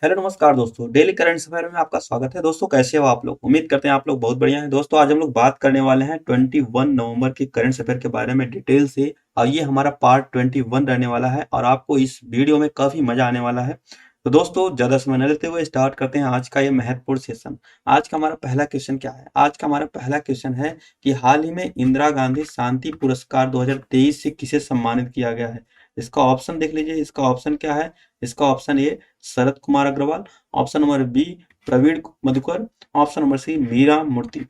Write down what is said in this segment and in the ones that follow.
Hello नमस्कार दोस्तों, daily current affair में आपका स्वागत है। दोस्तों कैसे हो आप लोग? उम्मीद करते हैं आप लोग बहुत बढ़िया हैं। दोस्तों आज हम लोग बात करने वाले हैं 21 नवंबर के करंट अफेयर के बारे में डिटेल से, और ये हमारा पार्ट 21 रहने वाला है और आपको इस वीडियो में काफी मजा आने वाला है। तो दोस्तों ज्यादा समय न लेते हुए स्टार्ट करते हैं आज का ये महत्वपूर्ण सेशन। आज का हमारा पहला क्वेश्चन क्या है? आज का हमारा पहला क्वेश्चन है कि हाल ही में इंदिरा गांधी शांति पुरस्कार 2023 से किसे सम्मानित किया गया है? इसका ऑप्शन देख लीजिए। इसका ऑप्शन क्या है? इसका option A Sharad Kumar Agarwal, option number B Praveen Madhukar, option number C Meera Murthy,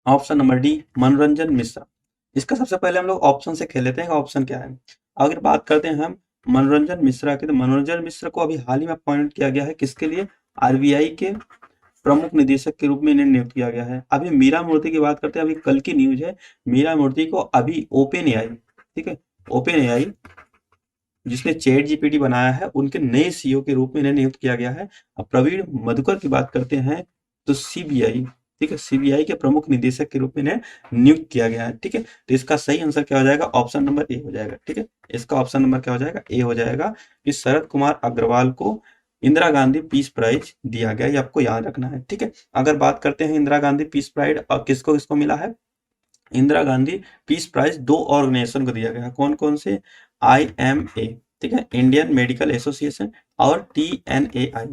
option number D Manoranjan Mishra. इसका सबसे पहले हम लोग ऑप्शन से खेल लेते हैं। ऑप्शन क्या है? अगर बात करते हैं हम मनोरंजन मिश्रा की, तो मनोरंजन मिश्रा को अभी हाल ही में अपॉइंट किया गया है। किसके लिए? आरबीआई के प्रमुख निदेशक के रूप में इन्हें नियुक्त किया गया है। अभी मीरा मूर्ति की बात करते हैं, अभी कल की न्यूज है। मीरा मूर्ति को अभी ओपन एआई, ठीक है, ओपन एआई जिसने चैट जीपीटी बनाया है, उनके नए सीईओ के रूप में इन्हें नियुक्त किया गया है। अब प्रवीण मधुकर की बात करते हैं तो सीबीआई, ठीक है, सीबीआई के प्रमुख निदेशक के रूप में इन्हें नियुक्त किया गया है। ठीक है, तो इसका सही आंसर क्या हो जाएगा? ऑप्शन नंबर ए हो जाएगा। ठीक है, इसका ऑप्शन नंबर क्या हो जाएगा? ए हो जाएगा कि शरद कुमार अग्रवाल को इंदिरा गांधी पीस प्राइज दिया गया। ये आपको याद रखना है। ठीक है, अगर बात करते हैं इंदिरा गांधी पीस प्राइज और किसको किसको मिला है, इंदिरा गांधी पीस प्राइज दो ऑर्गेनाइजेशन को दिया गया है। कौन कौन से? IMA, ठीक है, इंडियन मेडिकल एसोसिएशन, और TNAI,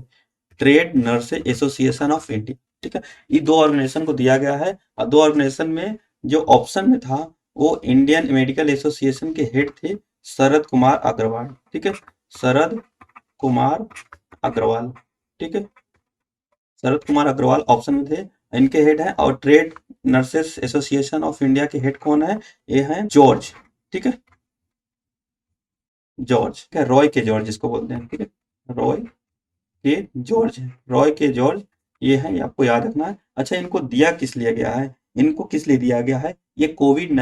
trade nurse association of India. ठीक है, ये दो ऑर्गेनाइजेशन को दिया गया है। और दो ऑर्गेनाइजेशन में जो ऑप्शन में था वो इंडियन मेडिकल एसोसिएशन के हेड थे शरद कुमार अग्रवाल। ठीक है, शरद कुमार अग्रवाल, ठीक है, शरद कुमार अग्रवाल ऑप्शन में थे, इनके हेड हैं। और trade nurses association of India के हेड कौन है? ये हैं जॉर्ज, ठीक है, जॉर्ज, क्या रॉय के जॉर्ज जिसको बोलते हैं। ठीक है, रॉय के जॉर्ज, रॉय के जॉर्ज ये है, ये आपको याद रखना है। अच्छा, इनको दिया किस लिए गया है? इनको किस लिए दिया गया है? ये कोविड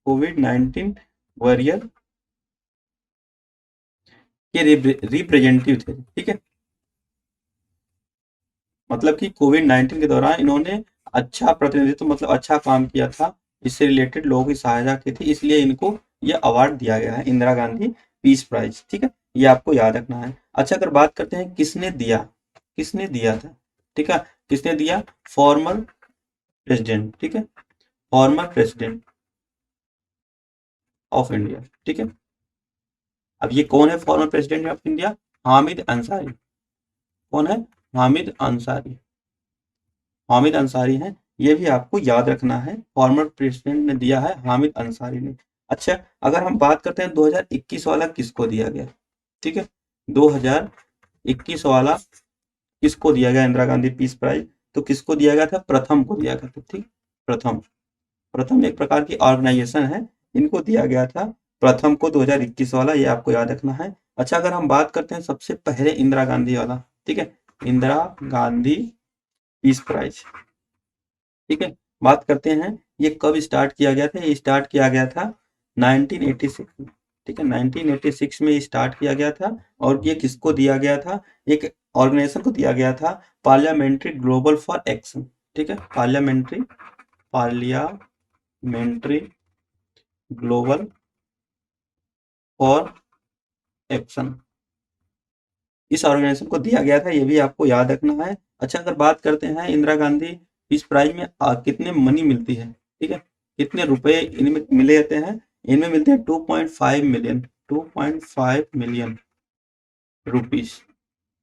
कोविड 19 वॉरियर के रिप्रेजेंटेटिव थे। ठीक है, मतलब कि कोविड 19 के दौरान इन्होंने अच्छा प्रतिनिधित्व, मतलब अच्छा काम किया था, इससे रिलेटेड लोगों की सहायता की थी, इसलिए इनको ये अवार्ड दिया गया है, इंदिरा गांधी पीस प्राइज। ठीक है, ये आपको याद रखना है। अच्छा, अगर बात करते हैं किसने दिया, किसने दिया था, ठीक है, किसने दिया? फॉर्मर प्रेसिडेंट, ठीक है, फॉर्मर प्रेसिडेंट ऑफ इंडिया। ठीक है, अब ये कौन है former president of India? Hamid Ansari. कौन है? हामिद अंसारी, हामिद अंसारी हैं। ये भी आपको याद रखना है, फॉर्मर प्रेसिडेंट ने दिया है हामिद अंसारी ने। अच्छा, अगर हम बात करते हैं 2021 वाला किसको दिया गया, ठीक है, 2021 वाला किसको दिया गया इंदिरा गांधी पीस प्राइज? तो किसको दिया गया था? प्रथम को दिया गया था। ठीक, प्रथम, प्रथम एक प्रकार की ऑर्गेनाइजेशन है, इनको दिया गया था प्रथम को 2021 वाला, ये आपको याद रखना है। अच्छा, अगर हम बात करते हैं सबसे पहले इंदिरा गांधी वाला, ठीक है, इंदिरा गांधी पीस प्राइज, ठीक है, बात करते हैं ये कब स्टार्ट किया गया था? ये स्टार्ट किया गया था 1986 में। ठीक है, 1986 में स्टार्ट किया गया था। और ये किसको दिया गया था? एक ऑर्गेनाइजेशन को दिया गया था, पार्लियामेंट्री ग्लोबल फॉर एक्शन। ठीक है, पार्लियामेंट्री ग्लोबल फॉर एक्शन, इस ऑर्गेनाइजेशन को दिया गया था, ये भी आपको याद रखना है। अच्छा, अगर बात करते हैं इंदिरा गांधी पीस प्राइज में कितने मनी मिलती है, ठीक है, कितने रुपए इनमें मिले जाते हैं? इनमें मिलते हैं 2.5 मिलियन, 2.5 मिलियन रुपीज।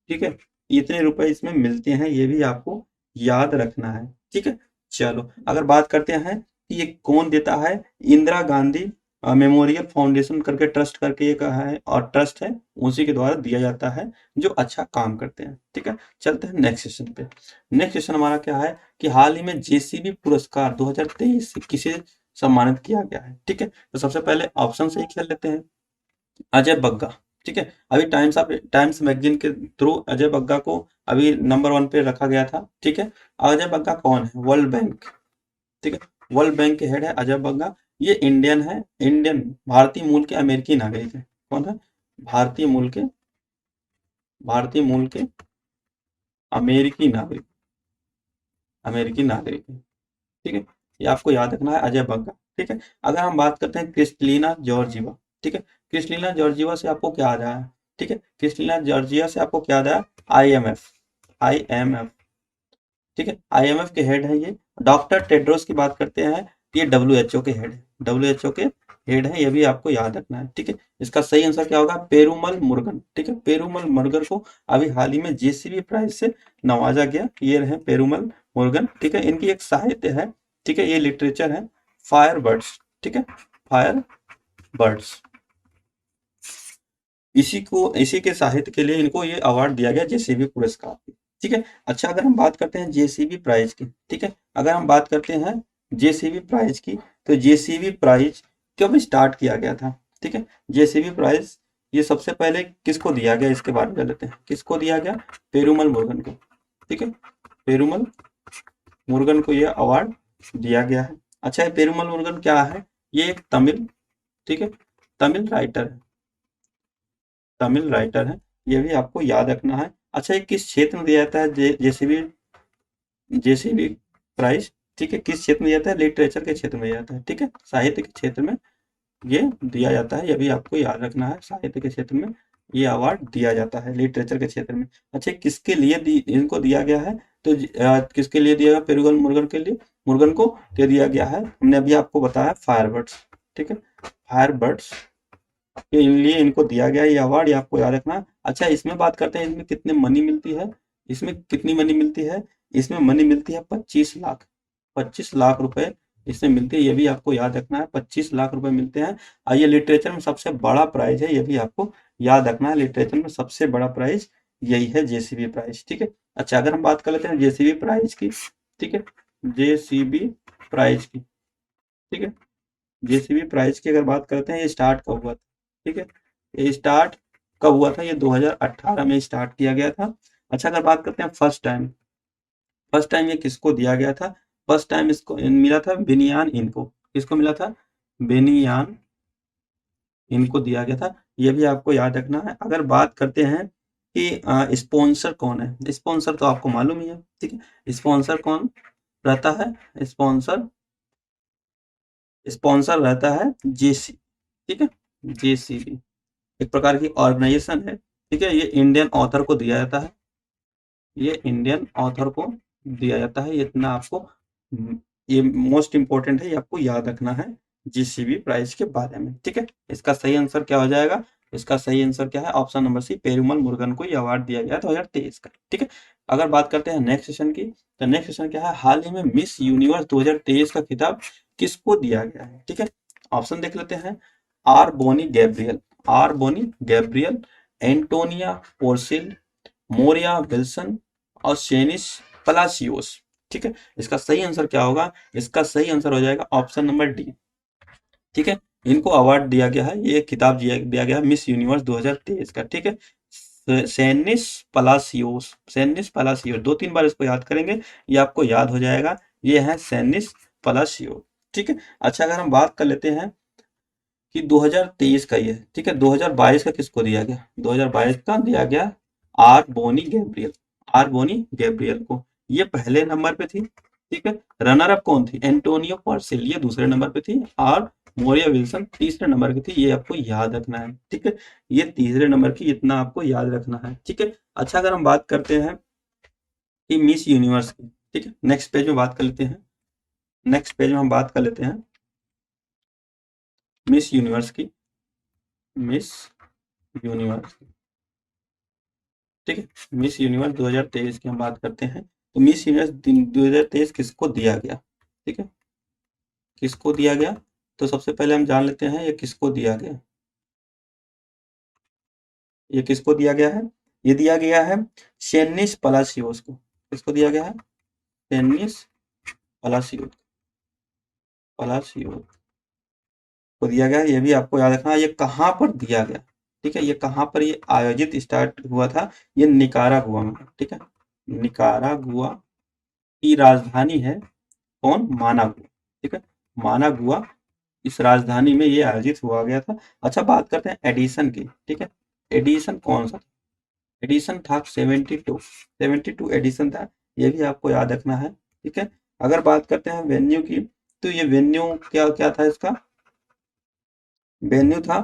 ठीक है, इतने रुपए इसमें मिलते हैं, ये भी आपको याद रखना है। ठीक है, चलो अगर बात करते हैं कि ये कौन देता है, इंदिरा गांधी मेमोरियल फाउंडेशन करके ट्रस्ट करके एक है, और ट्रस्ट है, उसी के द्वारा दिया जाता है जो अच्छा काम करते हैं। ठीक है, चलते हैं नेक्स्ट सेशन पे। नेक्स्ट सेशन हमारा क्या है कि हाल ही में जेसीबी पुरस्कार 2023 से किसे सम्मानित किया गया है। ठीक है, तो सबसे पहले ऑप्शन से ही खेल लेते हैं। अजय बग्गा, ठीक है, अभी टाइम्स मैगजीन के थ्रू अजय बग्गा को अभी नंबर 1 पे रखा गया था। ठीक है, अजय बग्गा कौन है? वर्ल्ड बैंक, ठीक है, वर्ल्ड बैंक के हेड है अजय बग्गा। ये इंडियन है, इंडियन भारतीय मूल के अमेरिकी नागरिक है। कौन है? भारतीय मूल के, भारतीय मूल के अमेरिकी नागरिक, अमेरिकी नागरिक है। ठीक है, ये आपको याद रखना है, अजय बग्गा। ठीक है, अगर हम बात करते हैं क्रिस्टलिना जॉर्जिवा, ठीक है, क्रिस्टलिना जॉर्जिवा से आपको क्या आ रहा है? ठीक है। क्रिस्टलिना जॉर्जिया से आपको क्या याद है? IMF, IMF, ठीक है, IMF के हेड है ये। डॉक्टर टेड्रोस की बात करते हैं, ये WHO के हेड है, WHO के हेड है, ये भी आपको याद रखना है, ठीक है। इसका सही आंसर क्या होगा? पेरुमल मुरुगन, ठीक है। पेरुमल मुरुगन को अभी हाल ही में JCB प्राइज से नवाजा गया, ये रहे पेरुमल मुरुगन, ठीक है। इनकी एक साहित्य है, ठीक है, ये लिटरेचर है, फायर बर्ड्स, ठीक है, फायर बर्ड्स। इसी के साहित्य के लिए इनको ये अवार्ड दिया गया, JCB पुरस्कार, ठीक है। अच्छा, अगर हम बात करते हैं JCB प्राइज की, ठीक है, अगर हम बात करते हैं JCB प्राइज की, तो JCB प्राइज कब स्टार्ट किया गया था? ठीक है, JCB प्राइज ये सबसे पहले किसको दिया गया, इसके बारे में जान लेते हैं। किसको दिया गया? पेरुमल मुरुगन को, ठीक है, पेरुमल मुरुगन को ये अवार्ड दिया गया है। अच्छा, ये पेरुमल मुरुगन क्या है? ये एक तमिल, ठीक है, तमिल राइटर है, तमिल राइटर है, ये भी आपको याद रखना है। अच्छा, ये किस क्षेत्र में दिया जाता है जेसीबी प्राइज? ठीक है, किस क्षेत्र में दिया जाता है? लिटरेचर के क्षेत्र में दिया जाता है, ठीक है, साहित्य के क्षेत्र में ये दिया जाता है, ये भी आपको याद रखना है। साहित्य के क्षेत्र में ये अवार्ड दिया जाता है, लिटरेचर के क्षेत्र में। अच्छा, किसके लिए इनको दिया गया है? तो किसके लिए दिया गया? पेरुमल मुरुगन के लिए, मुरुगन को दे दिया गया है, हमने अभी आपको बताया, फायरबर्ड्स, ठीक है, फायरबर्ड्स के लिए इनको दिया गया ये अवार्ड, ये आपको याद रखना। अच्छा, इसमें बात करते हैं, इसमें कितने मनी मिलती है? इसमें कितनी मनी मिलती है? इसमें मनी मिलती है 25 लाख, 25 लाख रुपए इसमें मिलती है, ये भी आपको याद रखना है, 25 लाख रुपए मिलते हैं। और ये लिटरेचर में सबसे बड़ा प्राइज है, ये भी आपको याद रखना है, लिटरेचर में सबसे बड़ा प्राइज यही है, JCB प्राइज, ठीक है। अच्छा, अगर हम बात कर लेते हैं JCB प्राइज की, ठीक है, JCB प्राइज की, ठीक है, JCB प्राइज की अगर बात करते हैं, ये स्टार्ट कब हुआ था? ठीक है, ये स्टार्ट कब हुआ था? ये 2018 में स्टार्ट किया गया था। अच्छा, अगर बात करते हैं फर्स्ट टाइम ये किसको दिया गया था? फर्स्ट टाइम इसको मिला था बेनियान इनको, किसको मिला था? बेनियान इनको दिया गया था, ये भी आपको याद रखना है। अगर बात करते हैं कि स्पॉन्सर कौन है, स्पॉन्सर तो आपको मालूम ही है, ठीक है, स्पॉन्सर कौन रहता है? स्पॉन्सर रहता है JC, ठीक है, JCB एक प्रकार की ऑर्गेनाइजेशन है, ठीक है। ये इंडियन ऑथर को दिया जाता है, ये इंडियन ऑथर को दिया जाता है, ये इतना आपको ये मोस्ट इंपॉर्टेंट है, ये आपको याद रखना है JCB प्राइज के बारे में, ठीक है। इसका सही आंसर क्या हो जाएगा? इसका सही आंसर क्या है? Option number C, Perumal Murugan को ये अवार्ड दिया गया 2023 का, ठीक है। अगर बात करते हैं नेक्स्ट सेशन की, तो नेक्स्ट सेशन क्या है? हाल ही में मिस यूनिवर्स 2023 का खिताब किसको दिया गया है? ठीक है, ऑप्शन देख लेते हैं। आर बोनी गैब्रियल, आर बोनी Gabriel, Antonia Porcel, Moriah Wilson और शेनिस पलासियोस, ठीक है। इसका सही आंसर क्या होगा? इसका सही आंसर हो जाएगा ऑप्शन नंबर डी, ठीक है। इनको अवार्ड दिया गया है, ये खिताब दिया गया है मिस यूनिवर्स 2023 का, ठीक है। सेनिस पलासियोस, सेनिस पलासियोस, 2-3 बार इसको याद करेंगे, ये आपको याद हो जाएगा, ये है सेनिस पलासियोस, ठीक है। अच्छा, अगर हम बात कर लेते हैं कि 2023 का ये, ठीक है, 2022 का किसको दिया गया? 2022 का दिया गया आर बोनी गैब्रियल, आर बोनी गैब्रियल को, ये पहले नंबर पे थी, ठीक है। रनर अप कौन थी? एंटोनियो पर्सिल, ये दूसरे नंबर पे थी, और मोरिया विल्सन तीसरे नंबर की थी, ये आपको याद रखना है, ठीक है। ये तीसरे नंबर की, इतना आपको याद रखना है, ठीक है। अच्छा, अगर हम बात करते हैं कि मिस यूनिवर्स की, ठीक है, नेक्स्ट पेज में बात कर लेते हैं, नेक्स्ट पेज में हम बात कर लेते हैं मिस यूनिवर्स की, मिस यूनिवर्स, ठीक है, मिस यूनिवर्स 2023 की हम बात करते हैं, तो मिस यूनिवर्स 2023 किसको दिया गया? ठीक है, किसको दिया गया? तो सबसे पहले हम जान लेते हैं ये किसको दिया गया, ये किसको दिया गया है? ये दिया गया है शेनिस पलासियोस को, किसको दिया गया है? शेनिस पलासियोस, पलासियोस को दिया गया है, ये भी आपको याद रखना है। ये कहाँ पर दिया गया? ठीक है, ये कहाँ पर ये आयोजित स्टार्ट हुआ था? ये निकारागुआ में, ठीक है, निकारागुआ की राजधानी है कौन? मानागुआ, ठीक है, मानागुआ, इस राजधानी में ये आयोजित हुआ गया था। अच्छा, बात करते हैं एडिशन की, ठीक है, एडिशन कौन सा? एडिशन था 72, 72 एडिशन था, ये भी आपको याद रखना है, ठीक है। अगर बात करते हैं वेन्यू की, तो ये वेन्यू क्या क्या था? इसका वेन्यू था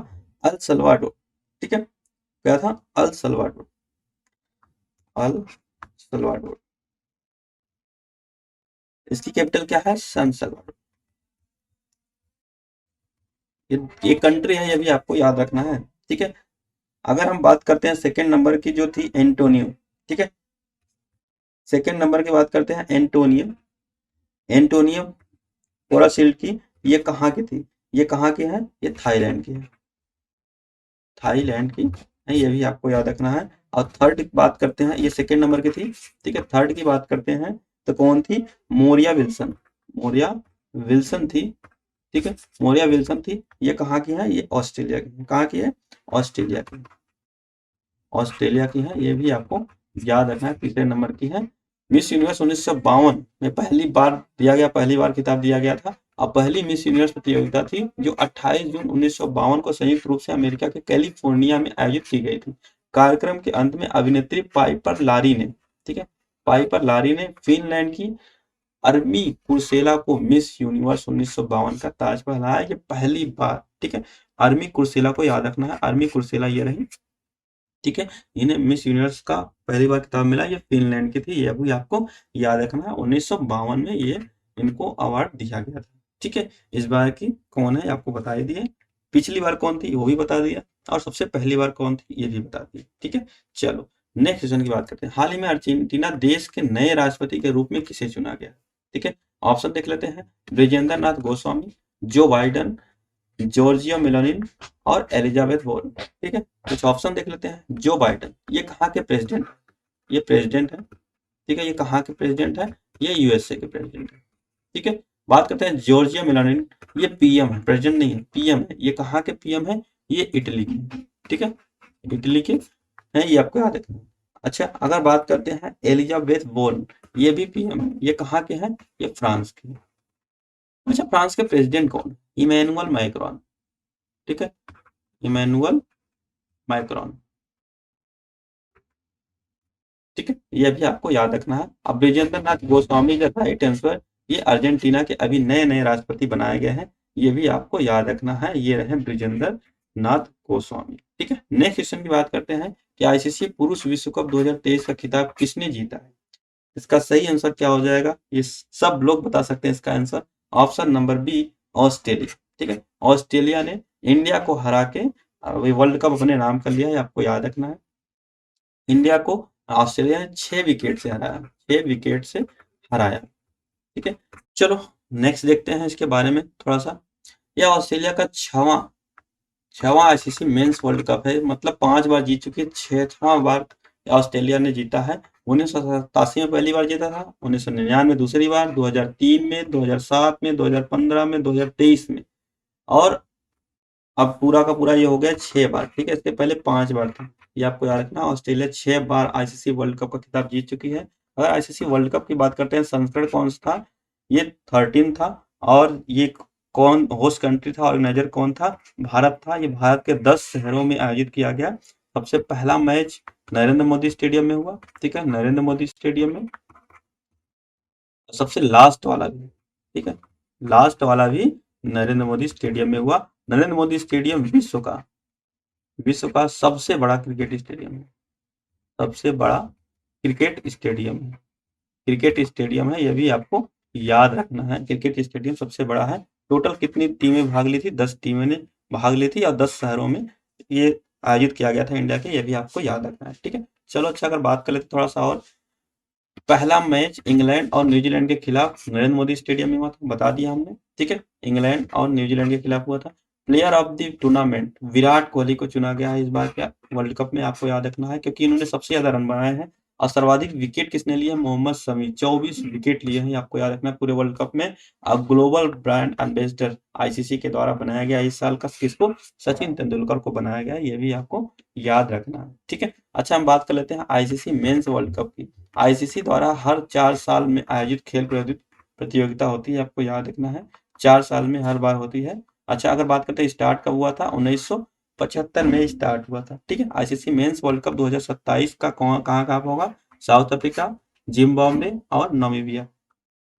अल सल्वाडोर, ठीक है, क्या था? El Salvador, El Salvador. इसकी कैपिटल क्या है? सन सल्वाडोर। ये कंट्री है, ये भी आपको याद रखना है। ठीक है। अगर हम बात करते हैं सेकंड नंबर की, जो थी एंटोनियो। ठीक है, सेकंड नंबर की बात करते हैं एंटोनियो। एंटोनियो पोरासिल्ड की, ये कहाँ की थी? ये कहाँ की है? ये थाईलैंड की है, थाईलैंड की है, ये भी आपको याद रखना है। और थर्ड की बात करते हैं, ये सेकंड नंबर की थी। ठीक है, थर्ड की बात करते हैं तो कौन थी? मोरिया विल्सन, मोरिया विल्सन थी। ठीक है, मोरिया विल्सन थी। ये कहाँ की है? ये ऑस्ट्रेलिया की है। कहाँ की है? ऑस्ट्रेलिया की, ऑस्ट्रेलिया की है, ये भी आपको याद रखना है। तीसरे नंबर की है। मिस यूनिवर्स 1952 में पहली बार दिया गया, पहली बार खिताब दिया गया था। और पहली मिस यूनिवर्स प्रतियोगिता थी जो 28 जून 1952 को संयुक्त रूप से अमेरिका के कैलिफोर्निया में आयोजित की गई थी। कार्यक्रम के अंत में अभिनेत्री पाइपर लारी ने, ठीक है, पाइपर लारी ने फिनलैंड की अर्मी कुर्सेला को मिस यूनिवर्स 1952 का ताज पहनाया। ये पहली बार, ठीक है, अर्मी कुर्सेला को याद रखना है। अर्मी कुर्सेला ये रही। ठीक है, इन्हें मिस यूनिवर्स का पहली बार खिताब मिला, ये फिनलैंड की थी। ये भी आपको याद रखना है। 1952 में ये इनको अवार्ड दिया गया था। ठीक है, इस बार की कौन है आपको बता ही दिए। पिछली बार कौन थी वो भी बता दिया, और सबसे पहली बार कौन थी ये भी बता दिया। ठीक है, चलो नेक्स्ट क्वेश्चन की बात करते हैं। हाल ही में अर्जेंटीना देश के नए राष्ट्रपति के रूप में किसे चुना गया? ठीक है, ऑप्शन देख लेते हैं। ब्रिजेंद्र नाथ गोस्वामी, जो बाइडन, जॉर्जिया मेलोनी और एलिजाबेथ वॉर्न। ठीक है, कुछ ऑप्शन देख लेते हैं। जो बाइडन, ये कहाँ के प्रेसिडेंट? ये प्रेसिडेंट है। ठीक है, ये कहाँ के प्रेसिडेंट है? ये यूएसए के प्रेसिडेंट है। ठीक है, बात करते हैं जॉर्जिया मेलोनी, ये पीएम है, प्रेसिडेंट नहीं है, पीएम है। ये कहाँ के पीएम है? ये इटली के। ठीक है, इटली के हैं, ये आपको याद रखना है। अच्छा, अगर बात करते हैं एलिजाबेथ वॉर्न, ये भी पीएम है। ये कहाँ के हैं? ये फ्रांस के। अच्छा, फ्रांस के प्रेसिडेंट कौन है? Emmanuel Macron. ठीक है, इमैनुअल मैक्रोन। ठीक है, ये भी आपको याद रखना है। अब ब्रिजेंद्र नाथ गोस्वामी का राइट आंसर, ये अर्जेंटीना के अभी नए नए राष्ट्रपति बनाए गए हैं। ये भी आपको याद रखना है। ये रहे ब्रिजेंद्र नाथ गोस्वामी। ठीक है, नेक्स्ट क्वेश्चन की बात करते हैं कि आईसीसी पुरुष विश्व कप 2023 का खिताब किसने जीता है? इसका सही आंसर क्या हो जाएगा? ये सब लोग बता सकते हैं इसका answer. Option number B, Australia. ठीक है, ऑस्ट्रेलिया ने इंडिया को हरा के वर्ल्ड कप अपने नाम कर लिया है, आपको याद रखना है। इंडिया को ऑस्ट्रेलिया ने 6 विकेट से हराया, 6 विकेट से हराया। ठीक है, चलो नेक्स्ट देखते हैं इसके बारे में थोड़ा सा। यह ऑस्ट्रेलिया का छवा आईसीसी मेंस वर्ल्ड कप है, मतलब 5 बार जीत चुकी है। छठवां बार ऑस्ट्रेलिया ने जीता है। 1987 में पहली बार जीता था, 1999 दूसरी बार, 2003 में, 2007 में, 2015 में, 2023 में, और अब पूरा का पूरा ये हो गया 6 बार। ठीक है, इसके पहले 5 बार था। ये आपको याद रखना, ऑस्ट्रेलिया 6 बार आईसीसी वर्ल्ड कप का खिताब जीत चुकी है। अगर आईसीसी वर्ल्ड कप की बात करते हैं, संस्करण कौन सा था? ये 13 था। और ये कौन होस्ट कंट्री था, ऑर्गेनाइजर कौन था? भारत था। ये भारत के 10 शहरों में आयोजित किया गया। सबसे पहला मैच नरेंद्र मोदी स्टेडियम में हुआ। ठीक है, नरेंद्र मोदी स्टेडियम में। सबसे लास्ट वाला भी, ठीक है, लास्ट वाला भी नरेंद्र मोदी स्टेडियम में हुआ। नरेंद्र मोदी स्टेडियम विश्व का सबसे बड़ा क्रिकेट स्टेडियम है, सबसे बड़ा क्रिकेट स्टेडियम है, क्रिकेट स्टेडियम है। यह भी आपको याद रखना है। क्रिकेट स्टेडियम सबसे बड़ा है। टोटल कितनी टीमें भाग ली थी? 10 टीमें ने भाग ली थी, और 10 शहरों में ये आयोजित किया गया था इंडिया के। यह भी आपको याद रखना है। ठीक है, चलो अच्छा, अगर बात कर लेते थोड़ा सा और। पहला मैच इंग्लैंड और न्यूजीलैंड के खिलाफ नरेंद्र मोदी स्टेडियम में हुआ था, बता दिया हमने। ठीक है, इंग्लैंड और न्यूजीलैंड के खिलाफ हुआ था। Player of the tournament Virat Kohli को चुना गया है इस बार के वर्ल्ड कप में, आपको याद रखना है, क्योंकि इन्होंने सबसे ज्यादा रन बनाए हैं। और सर्वाधिक विकेट किसने लिए? मोहम्मद शमी, 24 विकेट लिए हैं, आपको याद रखना है पूरे वर्ल्ड कप में। अब ग्लोबल ब्रांड एम्बेसडर आईसीसी के द्वारा बनाया गया इस साल का, किसको? सचिन तेंदुलकर को बनाया गया। ये भी आपको याद रखना है। ठीक है, अच्छा हम बात कर लेते हैं आईसीसी मेंस वर्ल्ड कप की। आईसीसी द्वारा हर 4 साल में आयोजित खेल प्रतियोगिता होती है, आपको याद रखना है। 4 साल में हर बार होती है। अच्छा, अगर बात करते हैं स्टार्ट कब हुआ था? 1975 में स्टार्ट हुआ था। ठीक है, आईसीसी मेंस वर्ल्ड कप 2027 का कहाँ कहाँ होगा? साउथ अफ्रीका, जिम्बाब्वे और नामीबिया,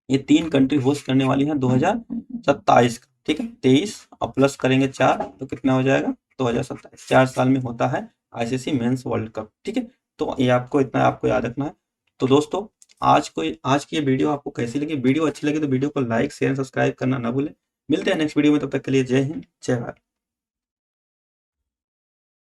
ये 3 कंट्री होस्ट करने वाली हैं 2027 का। ठीक है, 23 और प्लस करेंगे 4 तो कितना हो जाएगा? 2027। 4 साल में होता है आईसीसी मेंस वर्ल्ड कप। ठीक है, तो ये आपको इतना आपको याद रखना है। तो दोस्तों आज की ये वीडियो आपको कैसी लगी? वीडियो अच्छी लगी तो वीडियो को लाइक शेयर सब्सक्राइब करना ना भूलें। मिलते हैं नेक्स्ट वीडियो में, तब तक के लिए जय हिंद जय भारत।